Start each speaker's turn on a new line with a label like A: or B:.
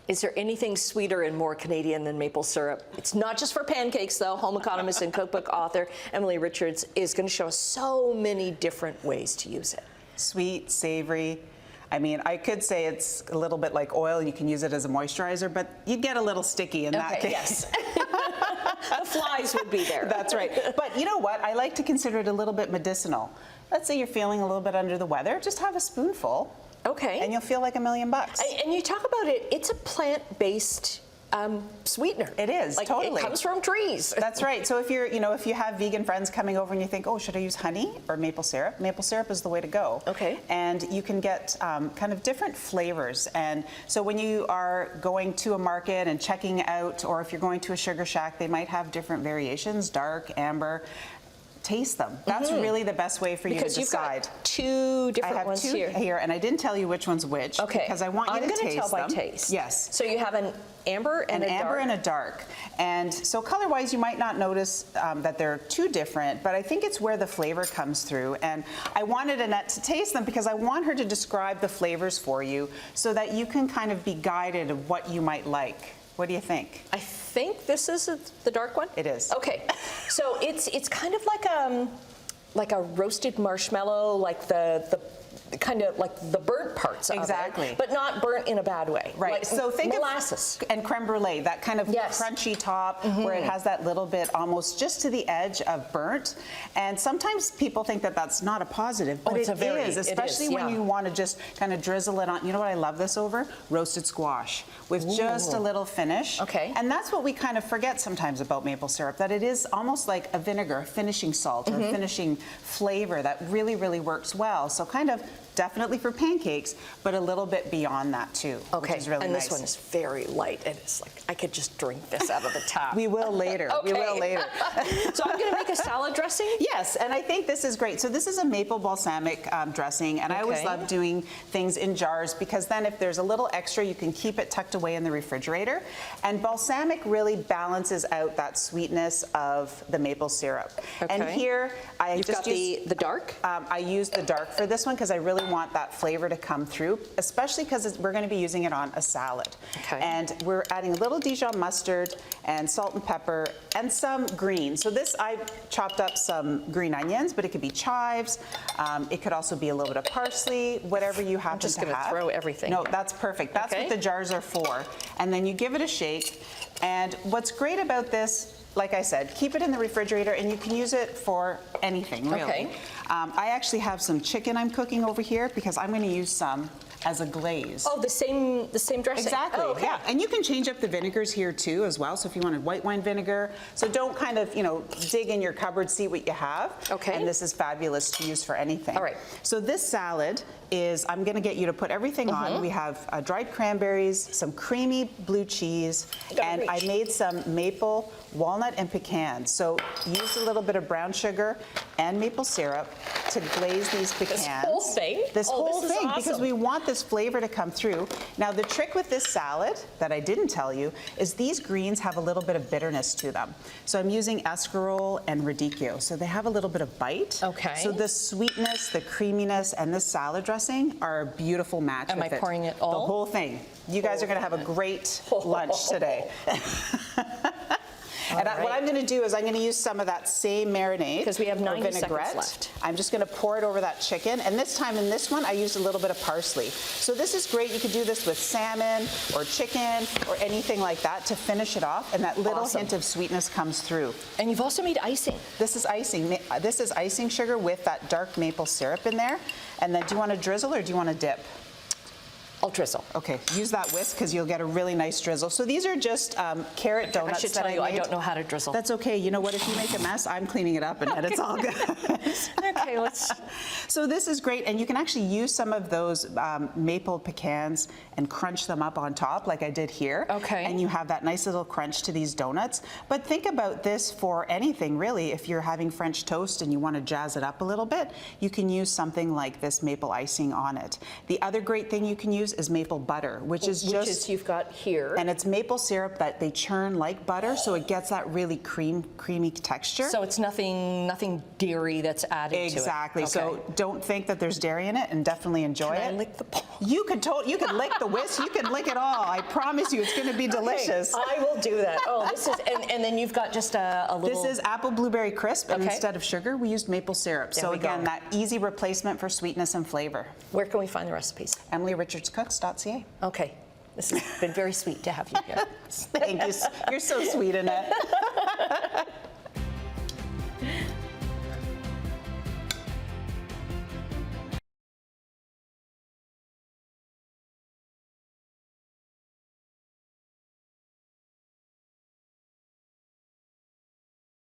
A: Is there anything sweeter and more Canadian than maple syrup? It's not just for pancakes, though. Home economist and cookbook author Emily Richards is going to show us so many different ways to use it.
B: Sweet, savory. I mean, I could say it's a little bit like oil. You can use it as a moisturizer, but you'd get a little sticky in that case.
A: Yes. The flies would be there.
B: That's right. But you know what? I like to consider it a little bit medicinal. Let's say you're feeling a little bit under the weather. Just have a spoonful.
A: Okay.
B: And you'll feel like $1,000,000.
A: And you talk about it, it's a plant-based sweetener.
B: It is,
A: like,
B: totally.
A: It comes from trees.
B: That's right. So if you're, if you have vegan friends coming over and you think, oh, should I use honey or maple syrup? Maple syrup is the way to go.
A: Okay.
B: And you can get kind of different flavors. And so when you are going to a market and checking out, or if you're going to a sugar shack, they might have different variations, dark, amber. Taste them. That's really the best way for you to decide.
A: Because you've got two different ones here.
B: I have two here, and I didn't tell you which one's which.
A: Okay.
B: Because I want you to taste them. I'm going to tell by taste.
A: Yes. So you have an amber and a dark. An amber
B: and a dark. And so color-wise, you might not notice that they're too different, but I think it's where the flavor comes through. And I wanted Annette to taste them because I want her to describe the flavors for you so that you can kind of be guided of what you might like. What do you think?
A: I think this is the dark one?
B: It is.
A: Okay. So it's kind of like a roasted marshmallow, like the kind of like the burnt parts
B: exactly.
A: of it, but not burnt in a bad way.
B: Right.
A: Like
B: so think
A: molasses
B: and creme brulee, that kind of crunchy top where it has that little bit almost just to the edge of burnt. And sometimes people think that that's not a positive, but it is, especially when you want to just kind of drizzle it on. You know what I love this over? Roasted squash with just a little finish.
A: Okay.
B: And that's what we kind of forget sometimes about maple syrup, that it is almost like a vinegar, a finishing salt or a finishing flavor that really, really works well. So kind of definitely for pancakes, but a little bit beyond that too, which is really nice.
A: And this one is very light, and it's like, I could just drink this out of the tap.
B: We will later.
A: Okay.
B: We will later.
A: So I'm going to make a salad dressing?
B: Yes, and I think this is great. So this is a maple balsamic dressing, and I always love doing things in jars because then if there's a little extra, you can keep it tucked away in the refrigerator. And balsamic really balances out that sweetness of the maple syrup. Okay. And here, I just use
A: the dark?
B: I use the dark for this one because I really want that flavor to come through, especially because we're going to be using it on a salad.
A: Okay.
B: And we're adding a little Dijon mustard and salt and pepper and some green. So this, I chopped up some green onions, but it could be chives. It could also be a little bit of parsley, whatever you happen to have.
A: I'm just going to throw everything.
B: No, that's perfect. That's what the jars are for. And then you give it a shake. And what's great about this, like I said, keep it in the refrigerator and you can use it for anything, really.
A: Okay.
B: I actually have some chicken I'm cooking over here because I'm going to use some as a glaze.
A: Oh, the same dressing?
B: Exactly,
A: oh, okay.
B: Yeah. And you can change up the vinegars here too as well. So if you wanted white wine vinegar, so don't kind of, dig in your cupboard, see what you have.
A: Okay.
B: And this is fabulous to use for anything.
A: All right.
B: So this salad is, I'm going to get you to put everything on. We have dried cranberries, some creamy blue cheese, and I made some maple, walnut, and pecans. So use a little bit of brown sugar and maple syrup to glaze these pecans.
A: This whole thing?
B: This whole thing,
A: awesome.
B: because we want this flavor to come through. Now the trick with this salad that I didn't tell you is these greens have a little bit of bitterness to them. So I'm using escarole and radicchio. So they have a little bit of bite.
A: Okay.
B: So the sweetness, the creaminess, and this salad dressing are a beautiful match with it.
A: Am I pouring it all?
B: The whole thing. You guys are going to have a great lunch today. And what I'm going to do is I'm going to use some of that same marinade.
A: Because we have 90
B: vinaigrette.
A: seconds left.
B: I'm just going to pour it over that chicken. And this time in this one, I used a little bit of parsley. So this is great. You could do this with salmon or chicken or anything like that to finish it off. And that little hint of sweetness comes through.
A: And you've also made icing.
B: This is icing. This is icing sugar with that dark maple syrup in there. And then do you want to drizzle or do you want to dip?
A: I'll drizzle.
B: Okay, use that whisk because you'll get a really nice drizzle. So these are just carrot donuts.
A: I should tell you, I don't know how to drizzle.
B: That's okay. You know what? If you make a mess, I'm cleaning it up, and it's all good.
A: Okay, let's.
B: So this is great, and you can actually use some of those maple pecans and crunch them up on top, like I did here.
A: Okay.
B: And you have that nice little crunch to these donuts. But think about this for anything, really. If you're having French toast and you want to jazz it up a little bit, you can use something like this maple icing on it. The other great thing you can use use is maple butter, which is
A: you've got here.
B: and it's maple syrup that they churn like butter, so it gets that really creamy texture.
A: So it's nothing dairy that's added to it.
B: Exactly.
A: Okay.
B: So don't think that there's dairy in it, and definitely enjoy it.
A: Can I lick the ball?
B: You could lick the whisk. You can lick it all. I promise you, it's going to be delicious.
A: Okay, I will do that. Oh, this is, and then you've got just a little.
B: This is apple blueberry crisp, and
A: Okay.
B: instead of sugar, we used maple syrup.
A: There
B: So
A: we
B: again,
A: go.
B: that easy replacement for sweetness and flavor.
A: Where can we find the recipes?
B: EmilyRichardsCooks.ca.
A: Okay. This has been very sweet to have you here.
B: Thank you. You're so sweet, Annette.